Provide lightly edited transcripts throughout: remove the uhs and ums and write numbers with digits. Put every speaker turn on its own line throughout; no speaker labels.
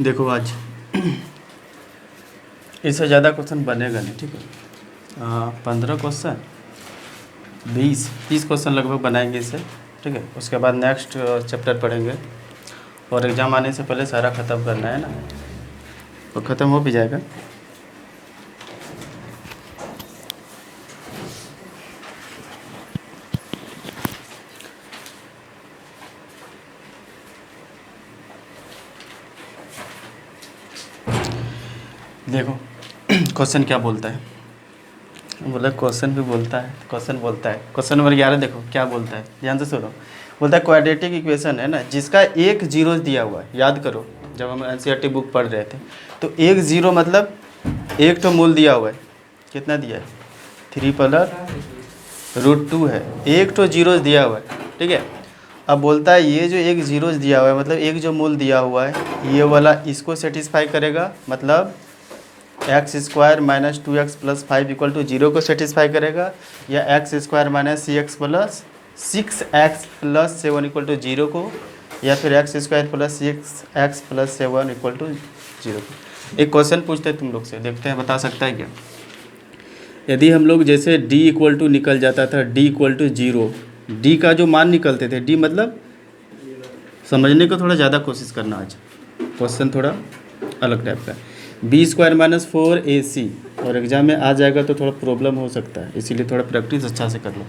देखो आज इससे ज़्यादा क्वेश्चन बनेगा नहीं, ठीक है। 15 क्वेश्चन 20-30 क्वेश्चन लगभग बनाएंगे इससे, ठीक है। उसके बाद नेक्स्ट चैप्टर पढ़ेंगे और एग्ज़ाम आने से पहले सारा ख़त्म करना है ना, तो ख़त्म हो भी जाएगा। देखो क्वेश्चन क्या बोलता है, बोला क्वेश्चन भी बोलता है, क्वेश्चन नंबर 11 देखो क्या बोलता है, ध्यान से सुनो। बोलता है क्वाड्रेटिक इक्वेशन है ना जिसका एक जीरो दिया हुआ है। याद करो जब हम एनसीईआरटी बुक पढ़ रहे थे तो एक जीरो मतलब एक तो मूल दिया हुआ है, कितना दिया है 3+√2 है, एक तो जीरो दिया हुआ है, ठीक है। अब बोलता है ये जो एक जीरो दिया हुआ है मतलब एक जो मूल दिया हुआ है ये वाला इसको सेटिस्फाई करेगा, मतलब x² minus 2x plus 5 equal to 0 को सेटिस्फाई करेगा, या x² minus 6x plus 6x plus 7 equal to 0 को, या फिर x² plus 6x plus 7 equal to 0 को। एक क्वेश्चन पूछते हैं तुम लोग से, देखते हैं बता सकता है क्या। यदि हम लोग जैसे d इक्वल टू निकल जाता था d इक्वल टू 0, d का जो मान निकलते थे, d मतलब समझने को थोड़ा ज़्यादा कोशिश करना, आज क्वेश्चन थोड़ा अलग टाइप का। b² माइनस 4ac और एग्जाम में आ जाएगा तो थोड़ा प्रॉब्लम हो सकता है, इसीलिए थोड़ा प्रैक्टिस अच्छा से कर लो।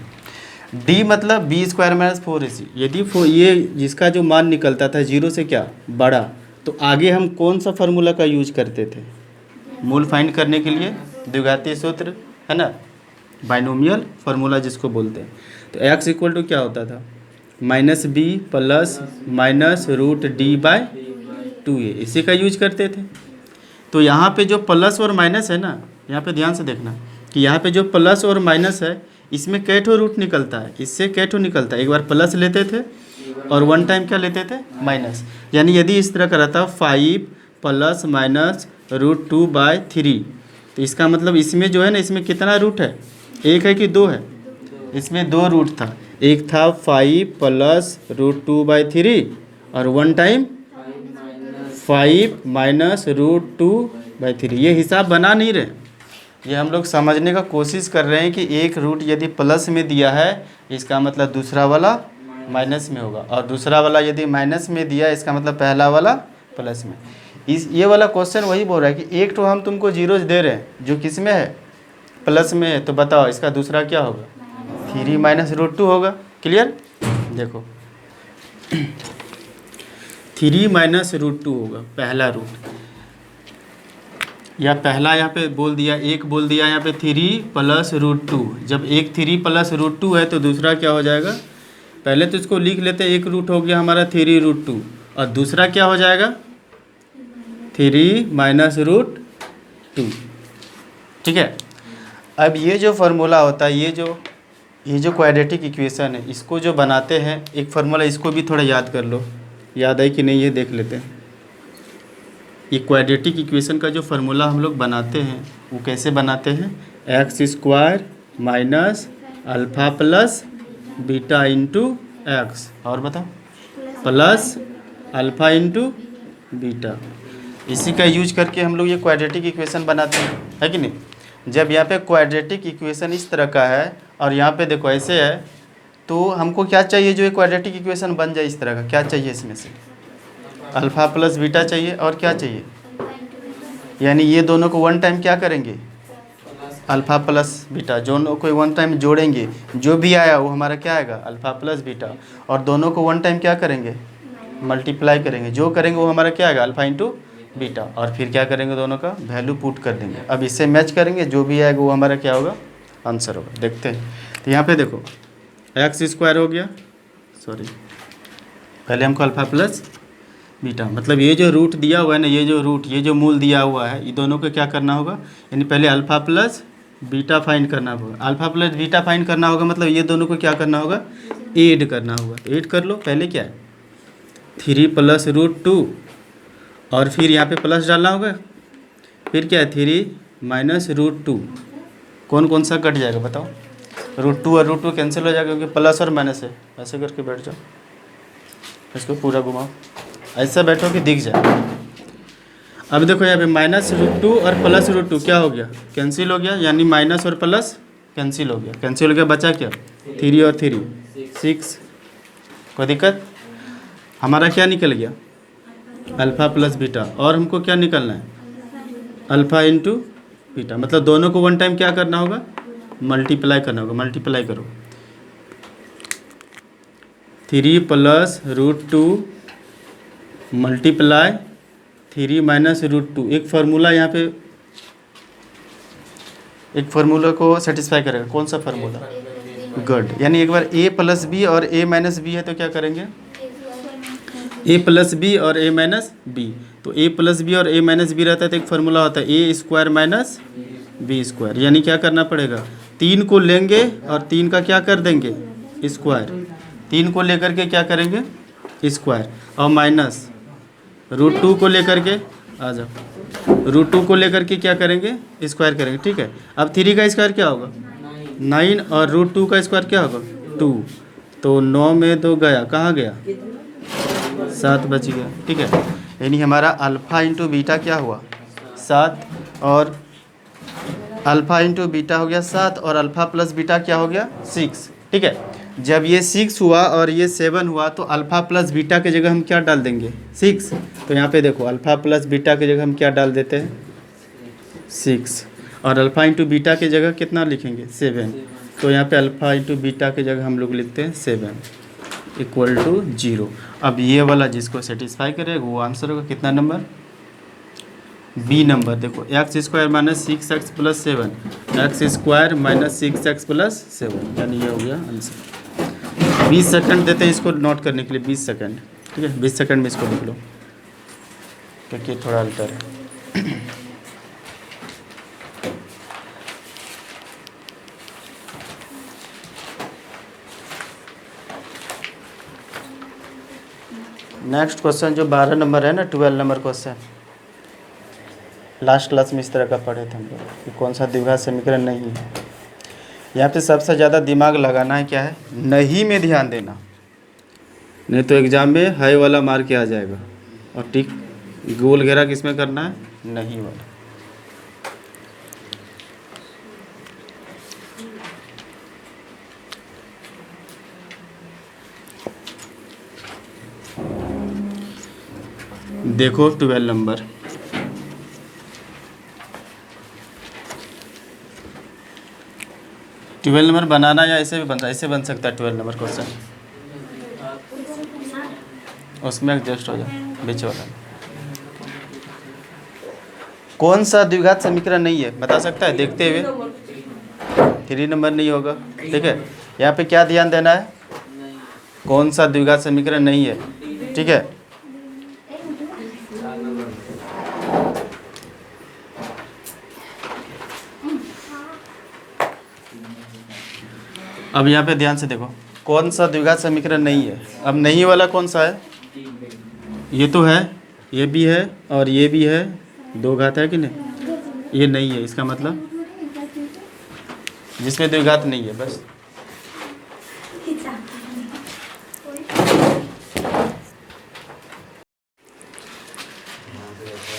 d मतलब b² माइनस 4ac, यदि ये जिसका जो मान निकलता था 0 से क्या बड़ा, तो आगे हम कौन सा फार्मूला का यूज करते थे मूल फाइंड करने के लिए? द्विघातीय सूत्र है ना, बाइनोमियल फार्मूला जिसको बोलते हैं। तो x इक्वल टू क्या होता था -b प्लस -√d/2a, इसी का यूज करते थे। तो यहाँ पे जो प्लस और माइनस है ना, यहाँ पे ध्यान से देखना कि यहाँ पे जो प्लस और माइनस है इसमें कैठो रूट निकलता है, इससे कैठो निकलता है। एक बार प्लस लेते थे और वन टाइम क्या लेते थे माइनस, यानी यदि इस तरह का रहता 5 + -√2/3, तो इसका मतलब इसमें जो है ना, इसमें कितना रूट है, एक है कि दो है? इसमें दो रूट था, एक था 5 + √2/3 और वन टाइम 5 - √2/3। ये हिसाब बना नहीं रहे, ये हम लोग समझने का कोशिश कर रहे हैं कि एक रूट यदि प्लस में दिया है इसका मतलब दूसरा वाला माइनस में होगा, और दूसरा वाला यदि माइनस में दिया इसका मतलब पहला वाला प्लस में। ये वाला क्वेश्चन वही बोल रहा है कि एक तो हम तुमको जीरोज दे रहे हैं जो किस में है, प्लस में है, तो बताओ इसका दूसरा क्या होगा, 3 - √2 होगा। क्लियर? देखो 3 - √2 होगा पहला रूट, या पहला यहाँ पे बोल दिया, एक बोल दिया यहाँ पे 3 + √2। जब एक 3 + √2 है तो दूसरा क्या हो जाएगा, पहले तो इसको लिख लेते हैं, एक रूट हो गया हमारा 3√2 और दूसरा क्या हो जाएगा 3 - √2, ठीक है। अब ये जो फार्मूला होता है, ये जो क्वाड्रेटिक इक्वेशन है, इसको जो बनाते हैं एक फार्मूला, इसको भी थोड़ा याद कर लो, याद है कि नहीं ये देख लेते हैं। ये क्वाड्रेटिक इक्वेशन का जो फार्मूला हम लोग बनाते हैं वो कैसे बनाते हैं, x² minus alpha plus beta into x, और बताओ प्लस अल्फ़ा इंटू बीटा, इसी का यूज करके हम लोग ये क्वाड्रेटिक इक्वेशन बनाते हैं, है कि नहीं। जब यहाँ पे क्वाड्रेटिक इक्वेशन इस तरह का है और यहाँ पे देखो ऐसे है, तो हमको क्या चाहिए जो ये क्वाड्रेटिक इक्वेशन बन जाए इस तरह का, क्या चाहिए इसमें से अल्फ़ा प्लस बीटा चाहिए, और क्या चाहिए, यानी ये दोनों को वन टाइम क्या करेंगे अल्फ़ा प्लस बीटा, दोनों को वन टाइम जोड़ेंगे, जो भी आया वो हमारा क्या आएगा अल्फ़ा प्लस बीटा, और दोनों को वन टाइम क्या करेंगे मल्टीप्लाई करेंगे, जो करेंगे वो हमारा क्या आएगा अल्फ़ा इंटू बीटा, और फिर क्या करेंगे दोनों का वैल्यू पुट कर देंगे। अब इससे मैच करेंगे, जो भी आएगा वो हमारा क्या होगा आंसर होगा। देखते हैं, तो यहाँ पे देखो x² हो गया, सॉरी पहले हमको अल्फ़ा प्लस बीटा, मतलब ये जो रूट दिया हुआ है ना, ये जो रूट, ये जो मूल दिया हुआ है, ये दोनों को क्या करना होगा, यानी पहले अल्फ़ा प्लस बीटा फाइंड करना होगा। अल्फ़ा प्लस बीटा फाइंड करना होगा मतलब ये दोनों को क्या करना होगा ऐड करना होगा। ऐड कर लो, पहले क्या है 3 + √2 और फिर यहाँ पे प्लस डालना होगा, फिर क्या है 3 - √2, कौन कौन सा कट जाएगा बताओ, √2 और √2 कैंसिल हो जाएगा क्योंकि प्लस और माइनस है। ऐसे करके बैठ जाओ, इसको पूरा घुमाओ, ऐसा बैठो कि दिख जाए। अब देखो यहाँ पे -√2 और +√2 क्या हो गया, कैंसिल हो गया, यानी माइनस और प्लस कैंसिल हो गया, कैंसिल हो गया, बचा क्या 3 और 3 6। कोई दिक्कत? हमारा क्या निकल गया अल्फ़ा प्लस बीटा, और हमको क्या निकलना है अल्फ़ा इंटू बीटा, मतलब दोनों को वन टाइम क्या करना होगा मल्टीप्लाई करना होगा। मल्टीप्लाई करो 3 + √2 मल्टीप्लाई 3 - √2। एक फार्मूला यहाँ पे, एक फार्मूला को सेटिस्फाई करेगा। कौन सा फार्मूला? गुड। यानी एक बार a + b और a - b है तो क्या करेंगे a + b और a - b। तो a + b और a - b रहता है तो एक फार्मूला होता है a² - b²। यानी क्या करना पड़ेगा 3 को लेंगे और 3 का क्या कर देंगे स्क्वायर, 3 को लेकर के क्या करेंगे स्क्वायर, और माइनस √2 को लेकर के आ जाओ, √2 को लेकर के क्या करेंगे स्क्वायर करेंगे। ठीक है, अब 3 का स्क्वायर क्या होगा 9 और √2 का स्क्वायर क्या होगा 2। तो 9 में 2 गया, कहाँ गया 7 बच गया। ठीक है, यानी हमारा अल्फ़ा इंटू बीटा क्या हुआ 7, और अल्फ़ा इंटू बीटा हो गया 7, और अल्फ़ा प्लस बीटा क्या हो गया 6। ठीक है, जब ये 6 हुआ और ये 7 हुआ तो अल्फ़ा प्लस बीटा की जगह हम क्या डाल देंगे 6। तो यहाँ पे देखो अल्फ़ा प्लस बीटा की जगह हम क्या डाल देते हैं 6, और अल्फ़ा इंटू बीटा की जगह कितना लिखेंगे 7। तो यहाँ पे अल्फ़ा इंटू बीटा की जगह हम लोग लिखते हैं 7 = 0। अब ये वाला जिसको सेटिस्फाई करेगा वो आंसर होगा कितना नंबर बी नंबर। देखो x² - 6x + 7 x² - 6x + 7, यानी ये हो गया आंसर। 20 सेकंड देते हैं इसको नोट करने के लिए, 20 सेकंड। ठीक है, 20 सेकंड में इसको लिख लो क्योंकि थोड़ा अल्टर है। नेक्स्ट क्वेश्चन जो 12 नंबर है ना, 12 नंबर क्वेश्चन, लास्ट क्लास में इस तरह का पढ़े थे हम लोग कि कौन सा द्विघात समीकरण नहीं है। यहाँ पे सबसे ज़्यादा दिमाग लगाना है क्या है, नहीं में ध्यान देना, नहीं तो एग्ज़ाम में है वाला मार के आ जाएगा। और टिक गोल घेरा किस में करना है, नहीं वाला। देखो 12 नंबर, ट्वेल्व नंबर बनाना या ऐसे भी बनता है, ऐसे बन सकता है 12 नंबर क्वेश्चन, उसमें एडजस्ट हो जाए बीच वाला। कौन सा द्विघात समीकरण नहीं है बता सकता है देखते हुए? 3 नंबर नहीं होगा। ठीक है, यहाँ पे क्या ध्यान देना है, कौन सा द्विघात समीकरण नहीं है। ठीक है, अब यहाँ पे ध्यान से देखो कौन सा द्विघात समीकरण नहीं है। अब नहीं वाला कौन सा है, ये तो है, ये भी है और ये भी है, 2 घात है कि नहीं, ये नहीं है, इसका मतलब जिसमें द्विघात नहीं है बस।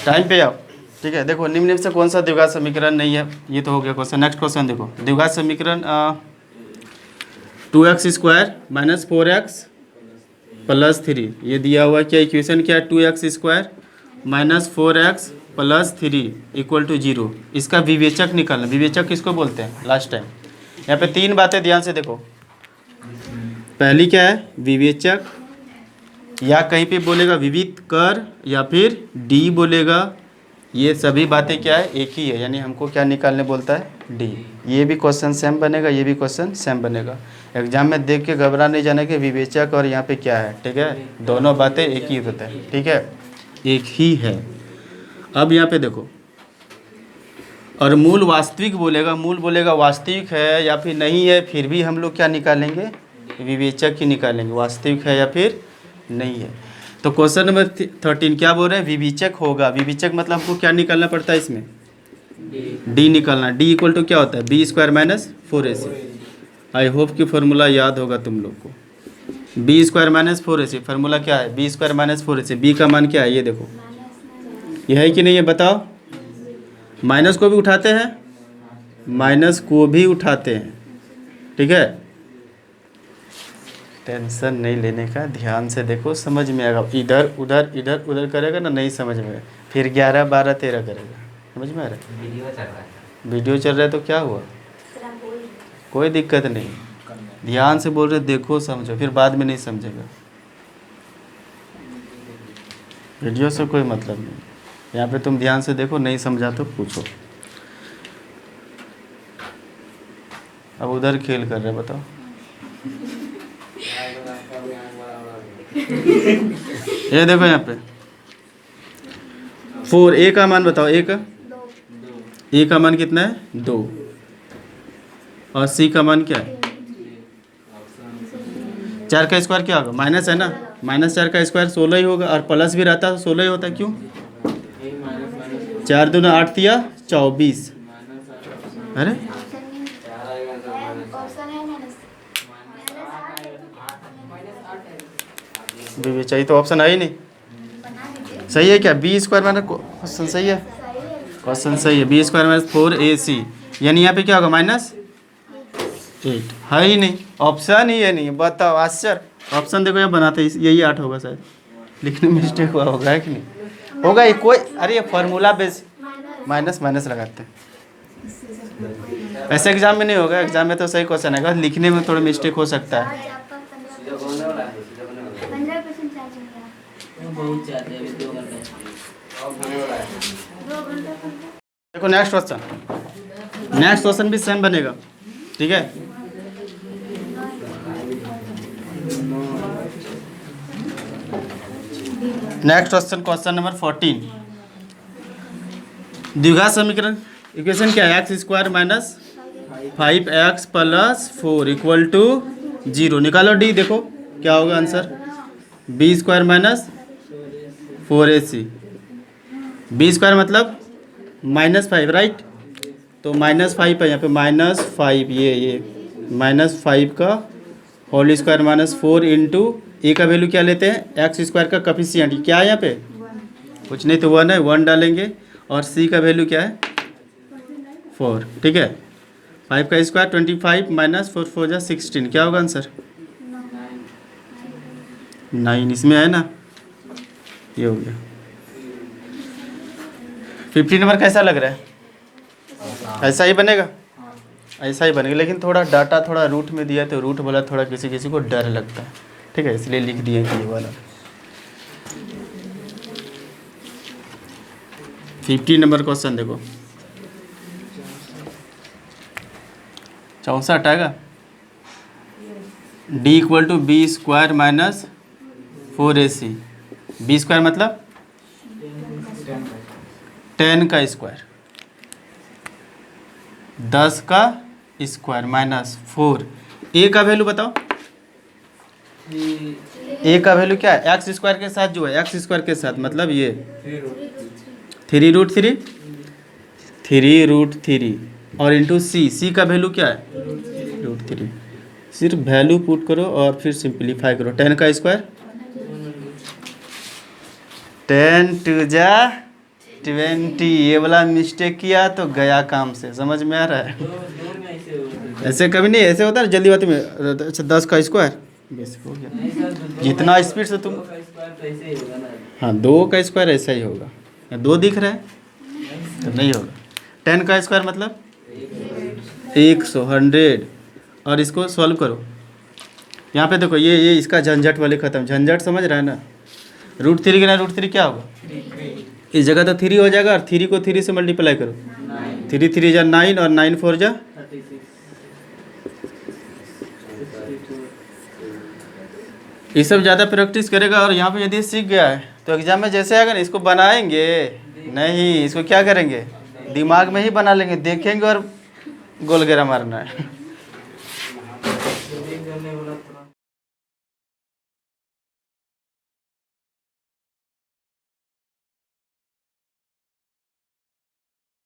टाइम पे आओ। ठीक है, देखो निम्न से कौन सा द्विघात समीकरण नहीं है, ये तो हो गया क्वेश्चन। नेक्स्ट क्वेश्चन देखो, द्विघात समीकरण 2x² - 4x + 3, ये दिया हुआ क्या इक्वेशन क्या है 2x² - 4x + 3 = 0। इसका विवेचक निकालना, विवेचक किसको बोलते हैं लास्ट टाइम। यहाँ पे 3 बातें ध्यान से देखो, पहली क्या है विवेचक, या कहीं पे बोलेगा विविध कर, या फिर डी बोलेगा, ये सभी बातें क्या है एक ही है, यानी हमको क्या निकालने बोलता है डी। ये भी क्वेश्चन सेम बनेगा, ये भी क्वेश्चन सेम बनेगा। एग्जाम में देख के घबरा नहीं जाने के विवेचक और यहाँ पे क्या है। ठीक है, दोनों बातें एक ही होते हैं। ठीक है, एक ही है। अब यहाँ पे देखो, और मूल वास्तविक बोलेगा, मूल बोलेगा वास्तविक है या फिर नहीं है, फिर भी हम लोग क्या निकालेंगे विवेचक ही निकालेंगे, वास्तविक है या फिर नहीं है। तो क्वेश्चन नंबर 13 क्या बोल रहे हैं विवेचक होगा। विवेचक मतलब हमको क्या निकालना पड़ता है इसमें डी निकालना। डी = क्या होता है b² - 4ac। आई होप कि फार्मूला याद होगा तुम लोग को। b² - 4ac फार्मूला क्या है b² - 4ac। b का मान क्या है ये देखो ये है कि नहीं, ये बताओ। माइनस को भी उठाते हैं, माइनस को भी उठाते हैं, ठीक है। टेंशन नहीं लेने का, ध्यान से देखो, समझ में आएगा। इधर उधर इधर उधर करेगा ना, नहीं समझ में आएगा, फिर 11 12 13 करेगा। समझ में आ रहा है? वीडियो चल रहा है तो क्या हुआ, कोई दिक्कत नहीं, ध्यान से बोल रहे, देखो समझो, फिर बाद में नहीं समझेगा। वीडियो से कोई मतलब नहीं, यहाँ पे तुम ध्यान से देखो, नहीं समझा तो पूछो। अब उधर खेल कर रहे, बताओ। ये देखो यहाँ पे 4, ए का मान बताओ, ए का मान कितना है, 2, और सी का मान क्या है, 4 का स्क्वायर क्या होगा, माइनस है ना, -4 का स्क्वायर 16 ही होगा, और प्लस भी रहता है तो 16 ही होता है। क्यों, 4 दूना 8 तिया 24। अरे चाहिए तो ऑप्शन है ही नहीं। सही है क्या, बी स्क्वायर माइनस, क्वेश्चन सही है, क्वेश्चन सही है। बी स्क्वायर माइनस 4ac, यानी यहाँ पे क्या होगा, -8। है ही नहीं, ऑप्शन ही है नहीं, बताओ, आश्चर्य। ऑप्शन देखो यहाँ बनाते ही, यही 8 होगा शायद, लिखने में मिस्टेक हुआ होगा, है कि नहीं होगा, ये कोई, अरे ये फार्मूला बेस माइनस माइनस लगाते हैं, ऐसे एग्जाम में नहीं होगा, एग्जाम में तो सही क्वेश्चन आएगा, लिखने में थोड़ा मिस्टेक हो सकता है। देखो नेक्स्ट क्वेश्चन भी सेम बनेगा, ठीक है। नेक्स्ट क्वेश्चन नंबर 14, द्विघात समीकरण, इक्वेशन क्या है, x² minus 5x plus 4 equal to 0। निकालो डी, देखो क्या होगा answer, b² minus 4ac, b² मतलब -5, राइट, तो -5 है यहाँ पे, -5, ये -5 का होल स्क्वायर -4 इंटू ए का वैल्यू क्या लेते हैं, x² का कोफिशिएंट क्या है यहाँ पे, कुछ नहीं तो 1 है, 1 डालेंगे, और c का वैल्यू क्या है, 4, ठीक है। 5 का स्क्वायर 25 माइनस 4 4 जा 16, क्या होगा आंसर, 9, इसमें है ना, ये हो गया। 15 नंबर कैसा लग रहा है, ऐसा ही बनेगा, ऐसा ही बनेगा, लेकिन थोड़ा डाटा थोड़ा रूट में दिया है, तो रूट वाला थोड़ा किसी किसी को डर लगता है, ठीक है, इसलिए लिख दिए कि ये वाला। 15 नंबर क्वेश्चन देखो, 64 आएगा, d equal to b² minus 4ac, b² मतलब 10 का स्क्वायर, 10 का स्क्वायर माइनस 4, ए का वैल्यू बताओ, ए का वैल्यू क्या है, x² के साथ जो है, x² के साथ मतलब ये 3√3 और इंटू सी का वैल्यू क्या है, √3। सिर्फ वैल्यू पुट करो और फिर सिंप्लीफाई करो, 10 का स्क्वायर 10 2 जा 20, ये वाला मिस्टेक किया तो गया काम से, समझ में आ रहा है। ऐसे कभी नहीं, ऐसे होता है जल्दीबाजी में। अच्छा 10 का स्क्वायर बेसिक हो गया, जितना स्पीड से तुम, हाँ 2 का स्क्वायर ऐसा ही होगा, 2 दिख रहा है तो नहीं होगा। 10 का स्क्वायर मतलब 100, और इसको सॉल्व करो। यहाँ पे देखो ये इसका झंझट वाले ख़त्म, झंझट समझ रहा है ना। √3 के ना √3 क्या होगा, इस जगह तो 3 हो जाएगा, और 3 को 3 से मल्टीप्लाई करो, 3 3 जा 9 और 9 4 जा 36। ये सब ज़्यादा प्रैक्टिस करेगा, और यहाँ पे यदि सीख गया है तो एग्जाम में जैसे आएगा ना, इसको बनाएंगे नहीं, इसको क्या करेंगे, दिमाग में ही बना लेंगे, देखेंगे और गोल घेरा मारना है।